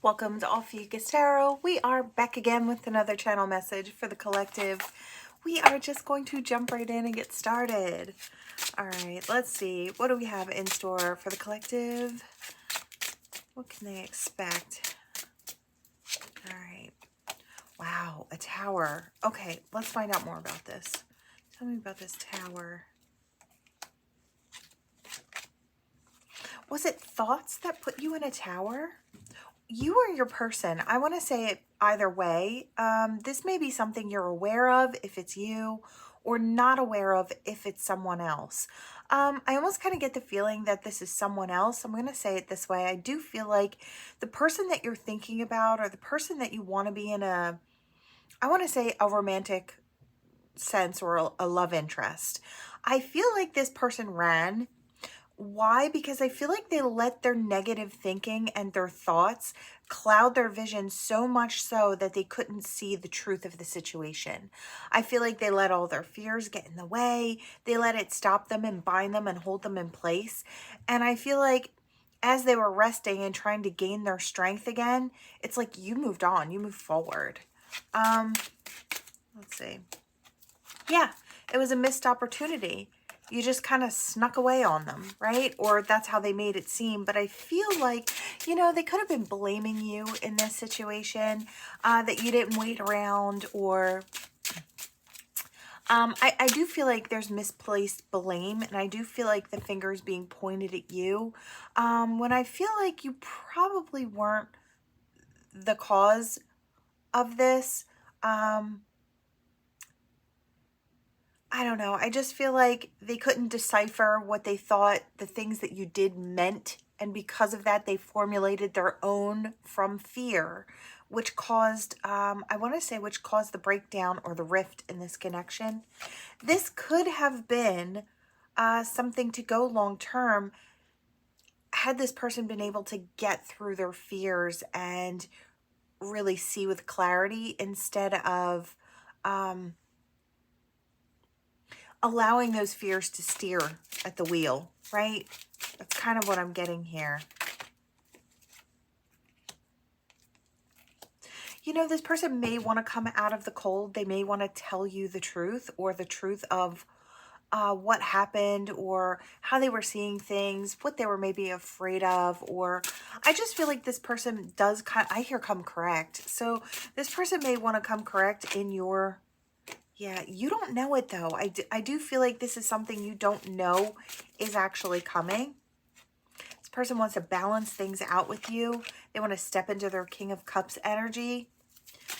Welcome to Ophiuchus Tarot. We are back again with another channel message for the collective. We are just going to jump right in and get started. All right, let's see. What do we have in store for the collective? What can they expect? All right. Wow, a tower. Okay, let's find out more about this. Tell me about this tower. Was it thoughts that put you in a tower? You or your person. I want to say it either way. This may be something you're aware of if it's you, or not aware of if it's someone else. I almost kind of get the feeling that this is someone else. I'm going to say it this way. I do feel like the person that you're thinking about, or the person that you want to be in I want to say a romantic sense, or a love interest. I feel like this person ran. Why? Because I feel like they let their negative thinking and their thoughts cloud their vision so much so that they couldn't see the truth of the situation. I feel like they let all their fears get in the way. They let it stop them and bind them and hold them in place. And I feel like as they were resting and trying to gain their strength again, it's like you moved on, you moved forward. Let's see. Yeah, it was a missed opportunity. You just kind of snuck away on them, right? Or that's how they made it seem. But I feel like, you know, they could have been blaming you in this situation, that you didn't wait around, or I do feel like there's misplaced blame, and I do feel like the finger is being pointed at you, when I feel like you probably weren't the cause of this. I don't know. I just feel like they couldn't decipher what they thought the things that you did meant. And because of that, they formulated their own from fear, which caused, I want to say, which caused the breakdown or the rift in this connection. This could have been something to go long term had this person been able to get through their fears and really see with clarity, instead of allowing those fears to steer at the wheel, right? That's kind of what I'm getting here. You know, this person may want to come out of the cold. They may want to tell you the truth, or the truth of what happened, or how they were seeing things, what they were maybe afraid of. Or I just feel like this person does I hear come correct. So this person may want to come correct in your... Yeah, you don't know it though. I do feel like this is something you don't know is actually coming. This person wants to balance things out with you. They want to step into their King of Cups energy.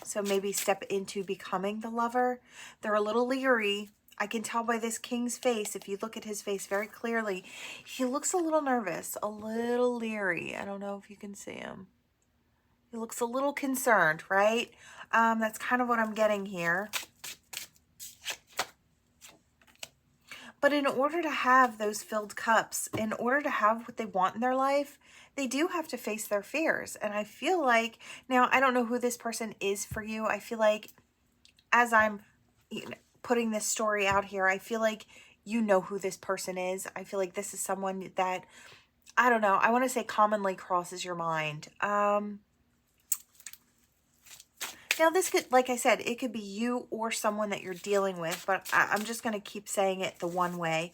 So maybe step into becoming the lover. They're a little leery. I can tell by this king's face. If you look at his face very clearly, he looks a little nervous, a little leery. I don't know if you can see him. He looks a little concerned, right? That's kind of what I'm getting here. But in order to have those filled cups, in order to have what they want in their life, they do have to face their fears. And I feel like, now I don't know who this person is for you. I feel like as I'm putting this story out here, I feel like you know who this person is. I feel like this is someone that, I don't know, I want to say commonly crosses your mind. Now, this could, like I said, it could be you or someone that you're dealing with, but I'm just going to keep saying it the one way.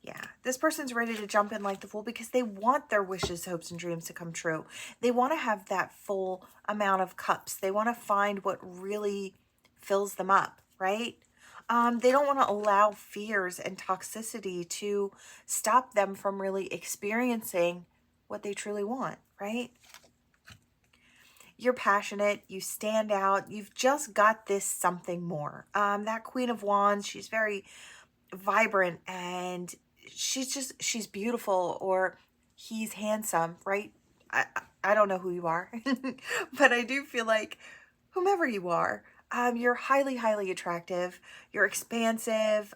Yeah, this person's ready to jump in like the Fool because they want their wishes, hopes, and dreams to come true. They want to have that full amount of cups. They want to find what really fills them up, right? They don't want to allow fears and toxicity to stop them from really experiencing what they truly want, right? You're passionate, you stand out, you've just got this something more. That Queen of Wands, she's very vibrant, and she's beautiful, or he's handsome, right? I don't know who you are, but I do feel like whomever you are, you're highly, highly attractive. You're expansive,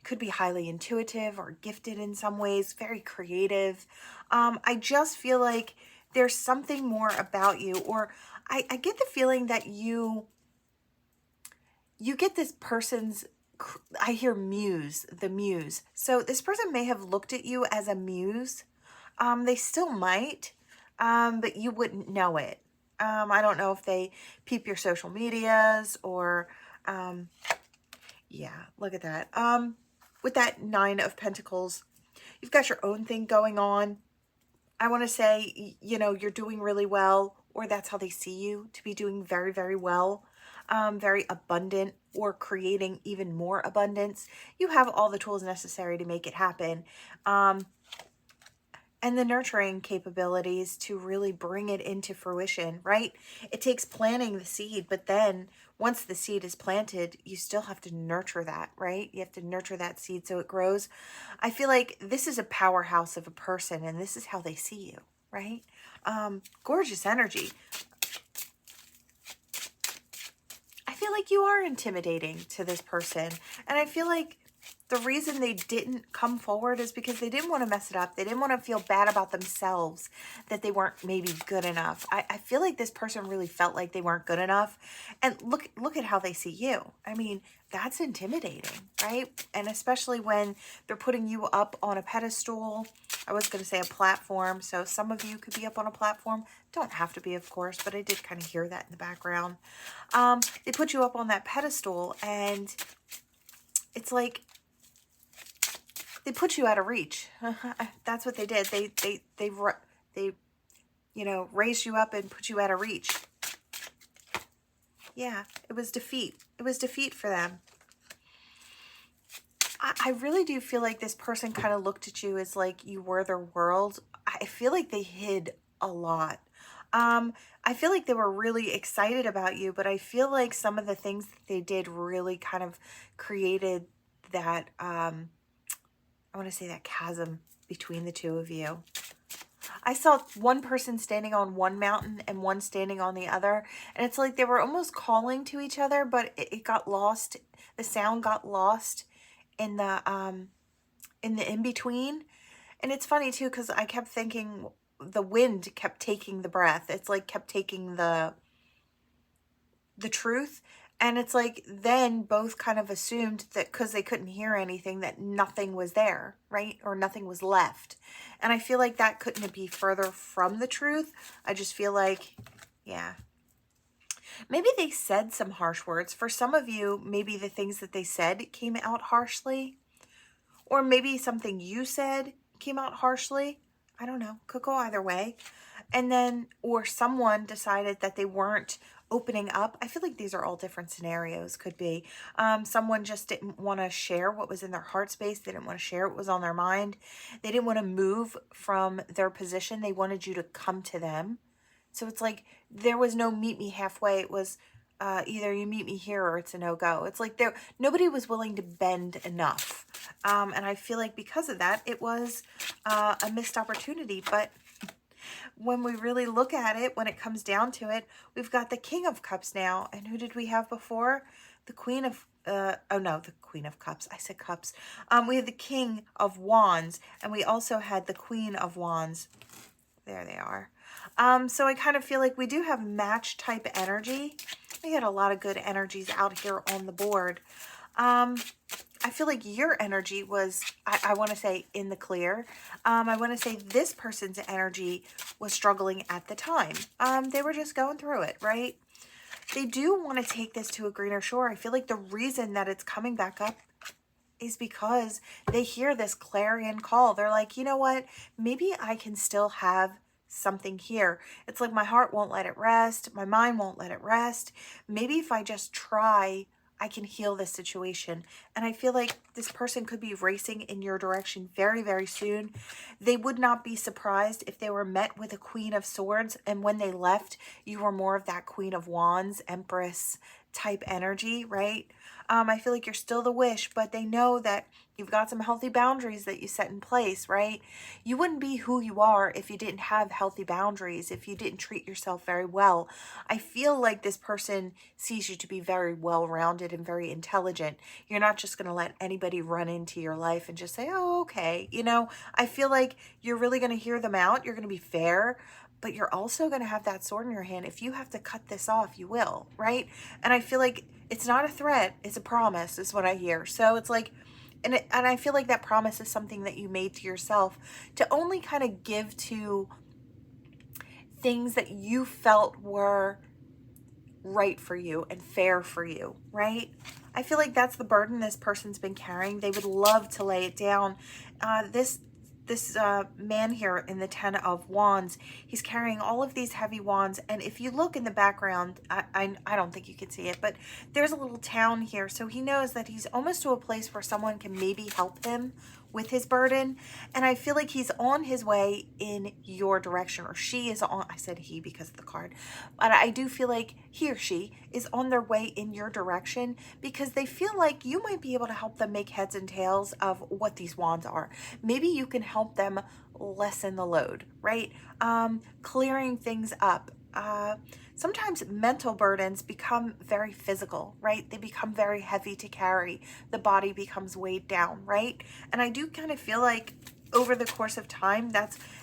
could be highly intuitive or gifted in some ways, very creative. I just feel like there's something more about you, or I get the feeling that you get this person's, I hear muse, the muse. So this person may have looked at you as a muse. They still might, but you wouldn't know it. I don't know if they peep your social medias or, yeah, look at that. With that Nine of Pentacles, you've got your own thing going on. I want to say, you know, you're doing really well, or that's how they see you, to be doing very, very well, very abundant, or creating even more abundance. You have all the tools necessary to make it happen. And the nurturing capabilities to really bring it into fruition, right? It takes planting the seed, but then once the seed is planted, you still have to nurture that, right? You have to nurture that seed so it grows. I feel like this is a powerhouse of a person, and this is how they see you, right? Gorgeous energy. I feel like you are intimidating to this person, and I feel like the reason they didn't come forward is because they didn't want to mess it up. They didn't want to feel bad about themselves, that they weren't maybe good enough. I feel like this person really felt like they weren't good enough. And look at how they see you. I mean, that's intimidating, right? And especially when they're putting you up on a pedestal. I was going to say a platform. So some of you could be up on a platform. Don't have to be, of course, but I did kind of hear that in the background. They put you up on that pedestal, and it's like, they put you out of reach. That's what they did. They you know, raised you up and put you out of reach. Yeah, it was defeat. It was defeat for them. I really do feel like this person kind of looked at you as like you were their world. I feel like they hid a lot. I feel like they were really excited about you, but I feel like some of the things that they did really kind of created that, I want to say that chasm between the two of you. I saw one person standing on one mountain and one standing on the other. And it's like they were almost calling to each other, but it got lost. The sound got lost in the in-between. And it's funny too, because I kept thinking the wind kept taking the breath. It's like kept taking the truth. And it's like then both kind of assumed that because they couldn't hear anything, that nothing was there, right? Or nothing was left. And I feel like that couldn't be further from the truth. I just feel like, yeah. Maybe they said some harsh words. For some of you, maybe the things that they said came out harshly. Or maybe something you said came out harshly. I don't know. Could go either way. And then, or someone decided that they weren't opening up. I feel like these are all different scenarios. Could be someone just didn't want to share what was in their heart space. They didn't want to share what was on their mind. They didn't want to move from their position. They wanted you to come to them. So it's like there was no meet me halfway. It was either you meet me here or it's a no-go. It's like nobody was willing to bend enough. And I feel like because of that, it was a missed opportunity. But when we really look at it, when it comes down to it, we've got the King of Cups now. And who did we have before? The Queen of, oh no, the Queen of Cups. I said cups. We had the King of Wands, and we also had the Queen of Wands. There they are. So I kind of feel like we do have match type energy. We had a lot of good energies out here on the board. I feel like your energy was, I want to say, in the clear. I want to say this person's energy was struggling at the time. They were just going through it, right? They do want to take this to a greener shore. I feel like the reason that it's coming back up is because they hear this clarion call. They're like, you know what? Maybe I can still have something here. It's like my heart won't let it rest. My mind won't let it rest. Maybe if I just try, I can heal this situation. And I feel like this person could be racing in your direction very, very soon. They would not be surprised if they were met with a Queen of Swords, and when they left, you were more of that Queen of Wands, Empress type energy, right? I feel like you're still the wish, but they know that you've got some healthy boundaries that you set in place, right? You wouldn't be who you are if you didn't have healthy boundaries, if you didn't treat yourself very well. I feel like this person sees you to be very well-rounded and very intelligent. You're not just going to let anybody run into your life and just say, oh, okay. You know, I feel like you're really going to hear them out. You're going to be fair, but you're also going to have that sword in your hand. If you have to cut this off, you will, right? And I feel like it's not a threat, it's a promise, is what I hear. So it's like, and I feel like that promise is something that you made to yourself to only kind of give to things that you felt were right for you and fair for you, right? I feel like that's the burden this person's been carrying. They would love to lay it down. This man here in the 10 of Wands, he's carrying all of these heavy wands. And if you look in the background, I don't think you can see it, but there's a little town here. So he knows that he's almost to a place where someone can maybe help him with his burden. And I feel like he's on his way in your direction, or she is on, I said he because of the card, but I do feel like he or she is on their way in your direction because they feel like you might be able to help them make heads and tails of what these wands are. Maybe you can help them lessen the load, right? Clearing things up. Sometimes mental burdens become very physical, right? They become very heavy to carry. The body becomes weighed down, right? And I do kind of feel like over the course of time,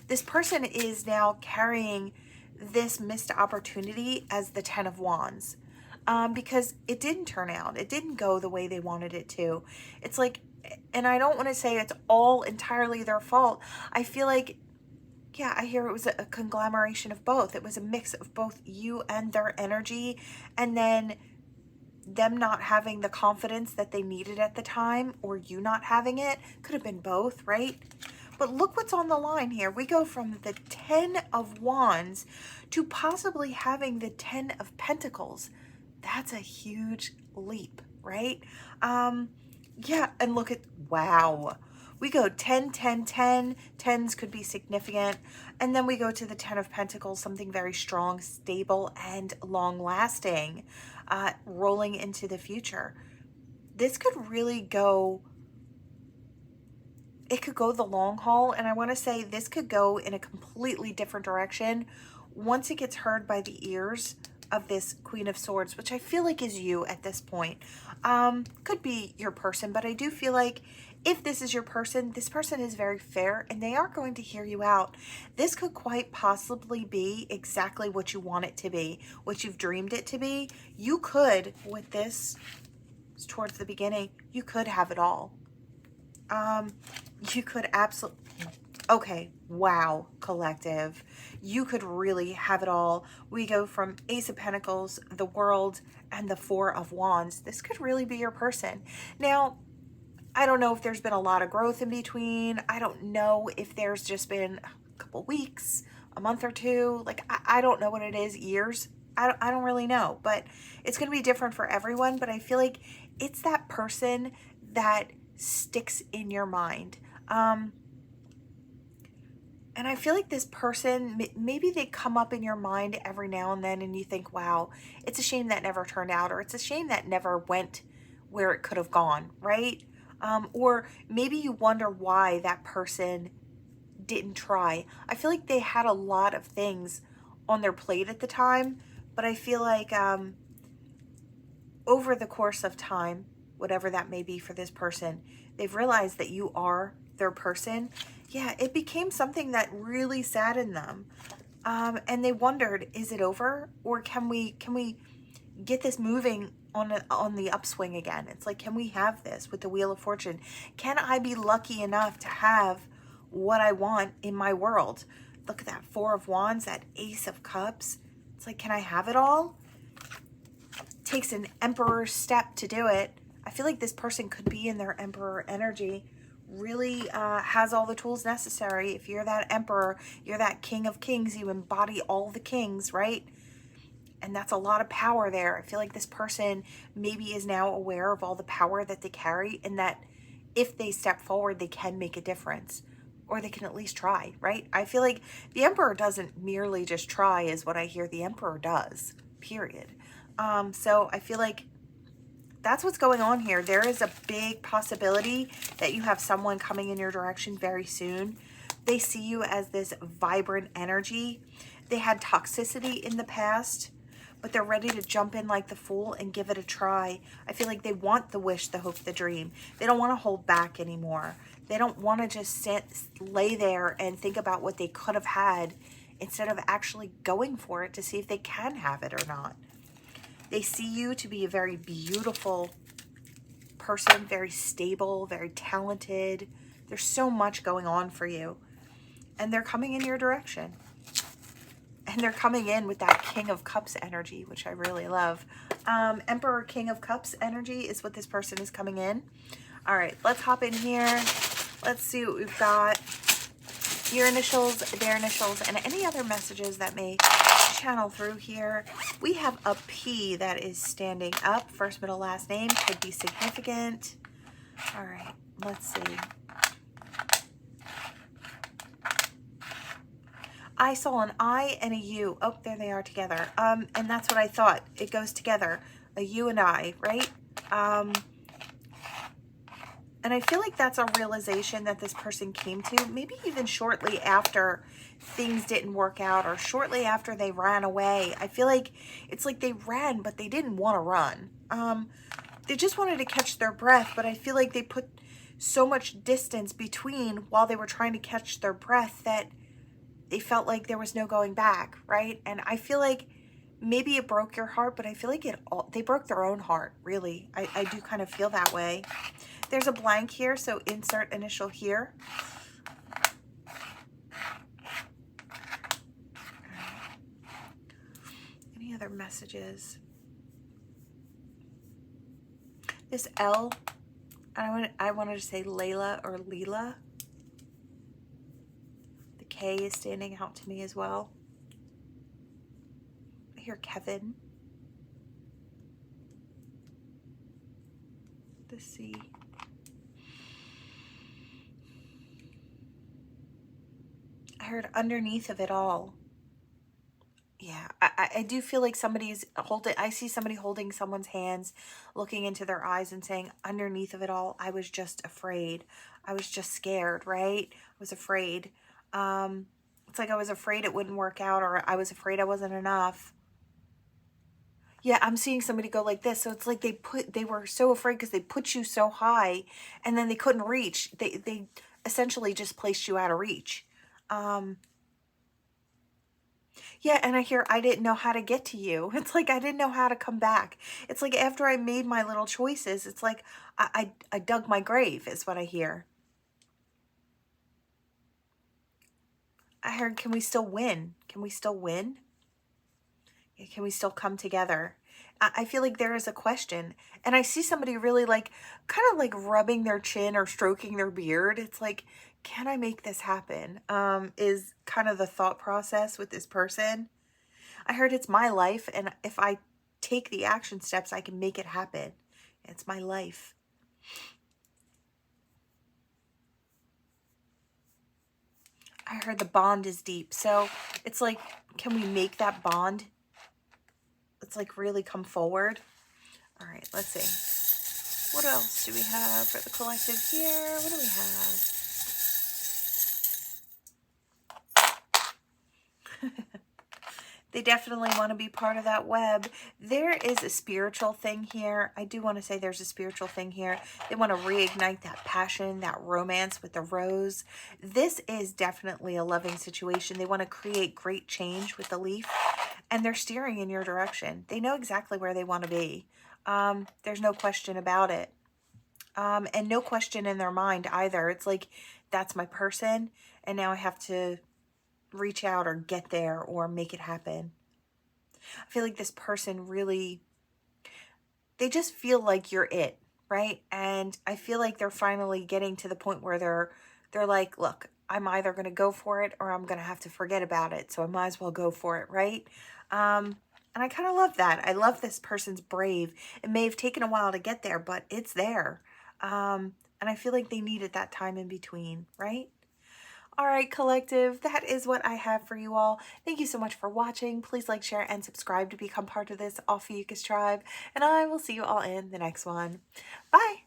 this person is now carrying this missed opportunity as the 10 of Wands, because it didn't turn out. It didn't go the way they wanted it to. It's like, and I don't want to say it's all entirely their fault. I feel like, yeah, I hear it was a conglomeration of both. It was a mix of both you and their energy, and then them not having the confidence that they needed at the time, or you not having it. Could have been both, right? But look what's on the line here. We go from the 10 of Wands to possibly having the 10 of Pentacles. That's a huge leap, right? Yeah, and look at, wow. We go 10, 10, 10. 10s could be significant. And then we go to the 10 of Pentacles, something very strong, stable, and long-lasting, rolling into the future. This could really go, it could go the long haul. And I want to say this could go in a completely different direction once it gets heard by the ears of this Queen of Swords, which I feel like is you at this point. Could be your person, but I do feel like if this is your person, this person is very fair and they are going to hear you out. This could quite possibly be exactly what you want it to be, what you've dreamed it to be. You could, with this towards the beginning, you could have it all. You could absolutely, okay, wow, collective. You could really have it all. We go from Ace of Pentacles, the World, and the 4 of Wands. This could really be your person. Now, I don't know if there's been a lot of growth in between. I don't know if there's just been a couple weeks, a month or two. Like, I don't know what it is, years. I don't really know, but it's going to be different for everyone. But I feel like it's that person that sticks in your mind. And I feel like this person, maybe they come up in your mind every now and then and you think, wow, it's a shame that never turned out, or it's a shame that never went where it could have gone, right? Or maybe you wonder why that person didn't try. I feel like they had a lot of things on their plate at the time, but I feel like over the course of time, whatever that may be for this person, they've realized that you are their person. Yeah, it became something that really saddened them. And they wondered, is it over? Or can we get this moving on the upswing again? It's like, can we have this with the Wheel of Fortune? Can I be lucky enough to have what I want in my world? Look at that 4 of Wands, that Ace of Cups. It's like, can I have it all? Takes an Emperor step to do it. I feel like this person could be in their Emperor energy, really has all the tools necessary. If you're that Emperor, you're that King of Kings, you embody all the kings, right? And that's a lot of power there. I feel like this person maybe is now aware of all the power that they carry, and that if they step forward, they can make a difference, or they can at least try, right? I feel like the Emperor doesn't merely just try, is what I hear the Emperor does, period. So I feel like that's what's going on here. There is a big possibility that you have someone coming in your direction very soon. They see you as this vibrant energy. They had toxicity in the past, but they're ready to jump in like the Fool and give it a try. I feel like they want the wish, the hope, the dream. They don't want to hold back anymore. They don't want to just lay there and think about what they could have had instead of actually going for it to see if they can have it or not. They see you to be a very beautiful person, very stable, very talented. There's so much going on for you. And they're coming in your direction. And they're coming in with that King of Cups energy, which I really love. Emperor, King of Cups energy is what this person is coming in. All right, let's hop in here. Let's see what we've got. Your initials, their initials, and any other messages that may channel through here. We have a P that is standing up. First, middle, last name could be significant. All right, let's see. I saw an I and a U. Oh, there they are together. And that's what I thought. It goes together. A U and I, right? And I feel like that's a realization that this person came to, maybe even shortly after things didn't work out or shortly after they ran away. I feel like it's like they ran, but they didn't want to run. They just wanted to catch their breath, but I feel like they put so much distance between while they were trying to catch their breath that they felt like there was no going back, right? And I feel like maybe it broke your heart, but I feel like they broke their own heart, really. I do kind of feel that way. There's a blank here, so insert initial here. Any other messages? This L, I wanted to say Layla or Leela. The K is standing out to me as well. I hear Kevin. The C. I heard underneath of it all. Yeah, I do feel like somebody's I see somebody holding someone's hands, looking into their eyes and saying, underneath of it all, I was just afraid. I was just scared, right? I was afraid. It's like I was afraid it wouldn't work out, or I was afraid I wasn't enough. Yeah, I'm seeing somebody go like this. So it's like they were so afraid because they put you so high and then they couldn't reach. They essentially just placed you out of reach. Yeah, and I hear, I didn't know how to get to you. It's like I didn't know how to come back. It's like after I made my little choices, it's like I dug my grave is what I hear. I heard, can we still win? Can we still win? Yeah, can we still come together? I feel like there is a question. And I see somebody really like, kind of like rubbing their chin or stroking their beard. It's like, can I make this happen? Is kind of the thought process with this person. I heard it's my life, and if I take the action steps, I can make it happen. It's my life. I heard the bond is deep. So it's like, can we make that bond? Let's like really come forward. All right, let's see. What else do we have for the collective here? What do we have? They definitely want to be part of that web. There is a spiritual thing here. I do want to say there's a spiritual thing here. They want to reignite that passion, that romance with the rose. This is definitely a loving situation. They want to create great change with the leaf, and they're steering in your direction. They know exactly where they want to be. There's no question about it. And no question in their mind either. It's like, that's my person, and now I have to reach out or get there or make it happen. I feel like this person really, they just feel like you're it, right? And I feel like they're finally getting to the point where they're like, look, I'm either going to go for it or I'm going to have to forget about it. So I might as well go for it, right? And I kind of love that. I love this person's brave. It may have taken a while to get there, but it's there. And I feel like they needed that time in between, right? All right, collective, that is what I have for you all. Thank you so much for watching. Please like, share, and subscribe to become part of this Ophiuchus tribe. And I will see you all in the next one. Bye.